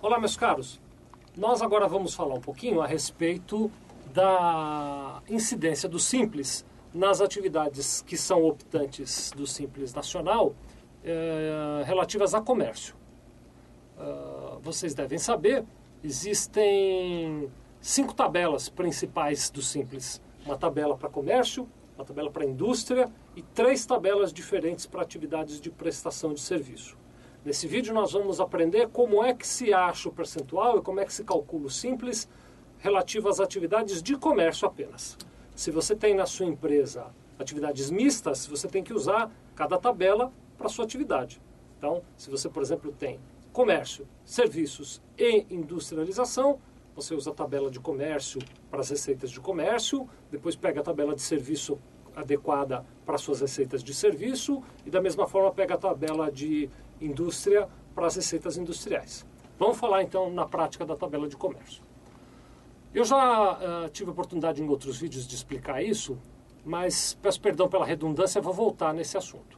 Olá, meus caros. Nós agora vamos falar um pouquinho a respeito da incidência do Simples nas atividades que são optantes do Simples Nacional relativas a comércio. Vocês devem saber, existem 5 tabelas principais do Simples. Uma tabela para comércio, uma tabela para indústria e 3 tabelas diferentes para atividades de prestação de serviço. Nesse vídeo nós vamos aprender como é que se acha o percentual e como é que se calcula o Simples relativo às atividades de comércio apenas. Se você tem na sua empresa atividades mistas, você tem que usar cada tabela para a sua atividade. Então, se você, por exemplo, tem comércio, serviços e industrialização, você usa a tabela de comércio para as receitas de comércio, depois pega a tabela de serviço adequada para as suas receitas de serviço e da mesma forma pega a tabela de indústria para as receitas industriais. Vamos falar então na prática da tabela de comércio. Eu já tive a oportunidade em outros vídeos de explicar isso, mas peço perdão pela redundância, vou voltar nesse assunto.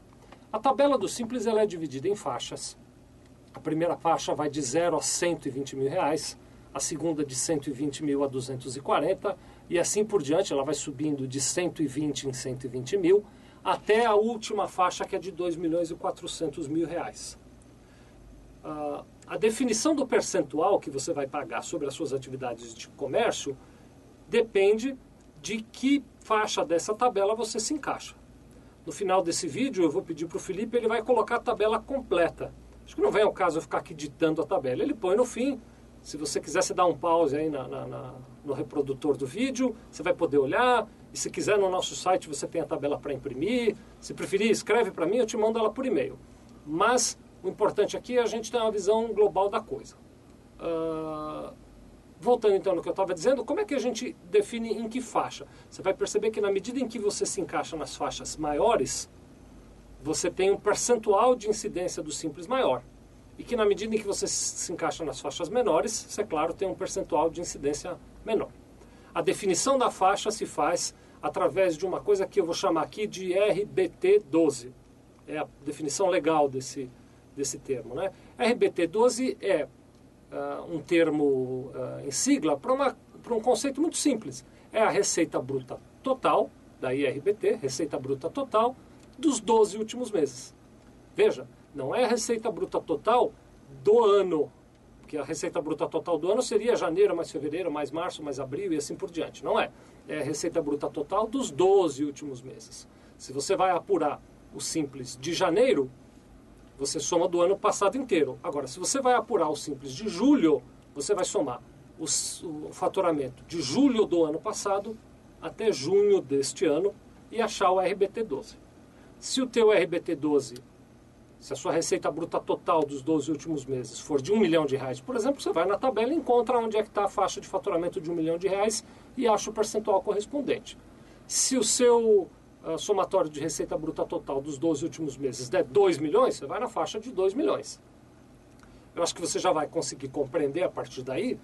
A tabela do Simples ela é dividida em faixas. A primeira faixa vai de 0 a 120 mil reais, a segunda de 120 mil a 240 e assim por diante, ela vai subindo de 120 em 120 mil até a última faixa que é de 2 milhões e 400 mil reais. A definição do percentual que você vai pagar sobre as suas atividades de comércio depende de que faixa dessa tabela você se encaixa. No final desse vídeo eu vou pedir para o Felipe, ele vai colocar a tabela completa. Acho que não vem ao caso eu ficar aqui ditando a tabela, ele põe no fim. Se você quiser, você dá um pause aí no reprodutor do vídeo, você vai poder olhar. E se quiser, no nosso site você tem a tabela para imprimir. Se preferir, escreve para mim, eu te mando ela por e-mail. Mas o importante aqui é a gente ter uma visão global da coisa. Voltando então no que eu estava dizendo, como é que a gente define em que faixa? Você vai perceber que na medida em que você se encaixa nas faixas maiores, você tem um percentual de incidência do Simples maior. E que na medida em que você se encaixa nas faixas menores, você, é claro, tem um percentual de incidência menor. A definição da faixa se faz através de uma coisa que eu vou chamar aqui de RBT12. É a definição legal desse termo, né? RBT12 é um termo em sigla para um conceito muito simples. É a receita bruta total, da IRBT, receita bruta total, dos 12 últimos meses. Veja, não é a receita bruta total do ano, porque a receita bruta total do ano seria janeiro, mais fevereiro, mais março, mais abril e assim por diante. Não é. É a receita bruta total dos 12 últimos meses. Se você vai apurar o Simples de janeiro, você soma do ano passado inteiro. Agora, se você vai apurar o Simples de julho, você vai somar o faturamento de julho do ano passado até junho deste ano e achar o RBT12. Se o teu RBT12, se a sua receita bruta total dos 12 últimos meses for de R$1 milhão, por exemplo, você vai na tabela e encontra onde é que está a faixa de faturamento de R$1 milhão e acha o percentual correspondente. Se o seu somatório de receita bruta total dos 12 últimos meses der 2 milhões, você vai na faixa de 2 milhões. Eu acho que você já vai conseguir compreender a partir daí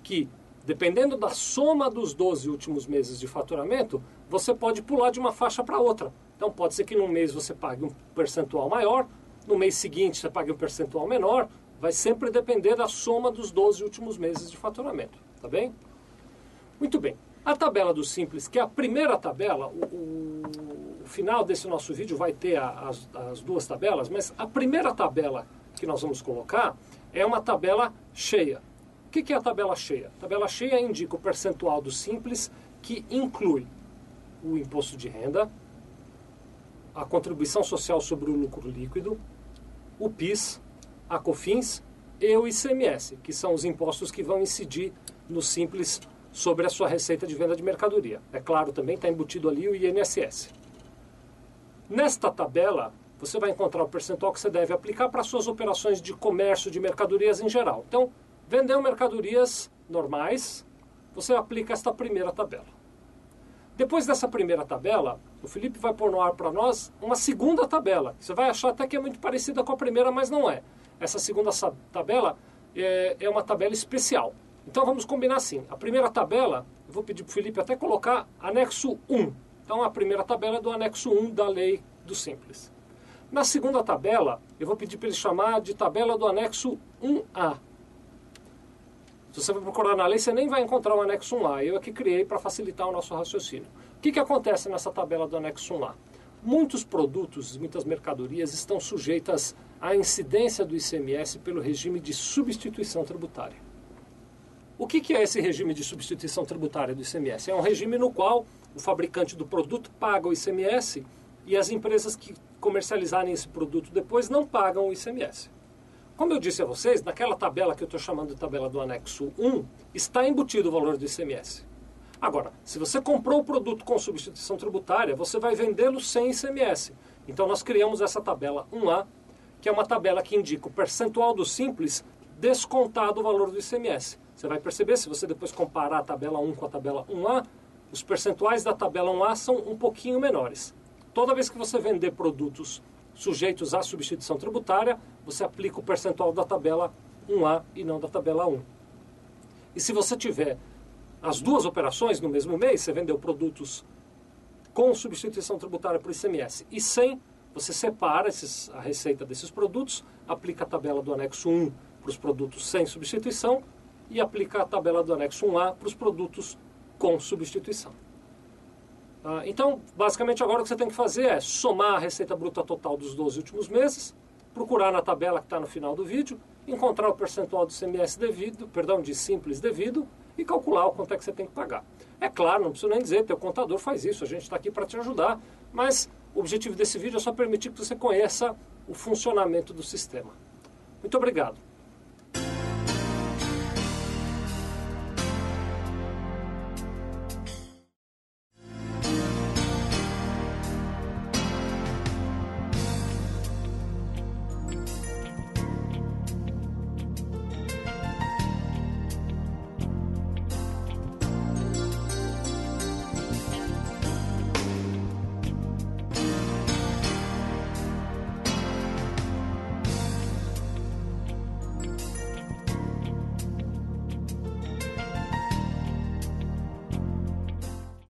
que, dependendo da soma dos 12 últimos meses de faturamento, você pode pular de uma faixa para outra. Então pode ser que num mês você pague um percentual maior, no mês seguinte você pague um percentual menor, vai sempre depender da soma dos 12 últimos meses de faturamento, tá bem? Muito bem. A tabela do Simples, que é a primeira tabela, o final desse nosso vídeo vai ter as duas tabelas, mas a primeira tabela que nós vamos colocar é uma tabela cheia. O que é a tabela cheia? A tabela cheia indica o percentual do Simples que inclui o imposto de renda, a contribuição social sobre o lucro líquido, o PIS, a COFINS e o ICMS, que são os impostos que vão incidir no Simples sobre a sua receita de venda de mercadoria. É claro, também está embutido ali o INSS. Nesta tabela, você vai encontrar o percentual que você deve aplicar para suas operações de comércio de mercadorias em geral. Então, vendeu mercadorias normais, você aplica esta primeira tabela. Depois dessa primeira tabela, o Felipe vai pôr no ar para nós uma segunda tabela. Você vai achar até que é muito parecida com a primeira, mas não é. Essa segunda tabela é uma tabela especial. Então vamos combinar assim. A primeira tabela, eu vou pedir para o Felipe até colocar anexo 1. Então a primeira tabela é do anexo 1 da lei do Simples. Na segunda tabela, eu vou pedir para ele chamar de tabela do anexo 1A. Se você for procurar na lei, você nem vai encontrar o anexo 1 lá. Eu aqui criei para facilitar o nosso raciocínio. O que acontece nessa tabela do anexo 1 lá? Muitos produtos, muitas mercadorias estão sujeitas à incidência do ICMS pelo regime de substituição tributária. O que é esse regime de substituição tributária do ICMS? É um regime no qual o fabricante do produto paga o ICMS e as empresas que comercializarem esse produto depois não pagam o ICMS. Como eu disse a vocês, naquela tabela que eu estou chamando de tabela do anexo 1, está embutido o valor do ICMS. Agora, se você comprou o produto com substituição tributária, você vai vendê-lo sem ICMS. Então nós criamos essa tabela 1A, que é uma tabela que indica o percentual do Simples descontado o valor do ICMS. Você vai perceber, se você depois comparar a tabela 1 com a tabela 1A, os percentuais da tabela 1A são um pouquinho menores. Toda vez que você vender produtos sujeitos à substituição tributária, você aplica o percentual da tabela 1A e não da tabela 1. E se você tiver as duas operações no mesmo mês, você vendeu produtos com substituição tributária por ICMS e sem, você separa a receita desses produtos, aplica a tabela do anexo 1 para os produtos sem substituição e aplica a tabela do anexo 1A para os produtos com substituição. Então, basicamente agora o que você tem que fazer é somar a receita bruta total dos 12 últimos meses, procurar na tabela que está no final do vídeo, encontrar o percentual do ICMS devido, de Simples devido, e calcular o quanto é que você tem que pagar. É claro, não preciso nem dizer, teu contador faz isso, a gente está aqui para te ajudar, mas o objetivo desse vídeo é só permitir que você conheça o funcionamento do sistema. Muito obrigado.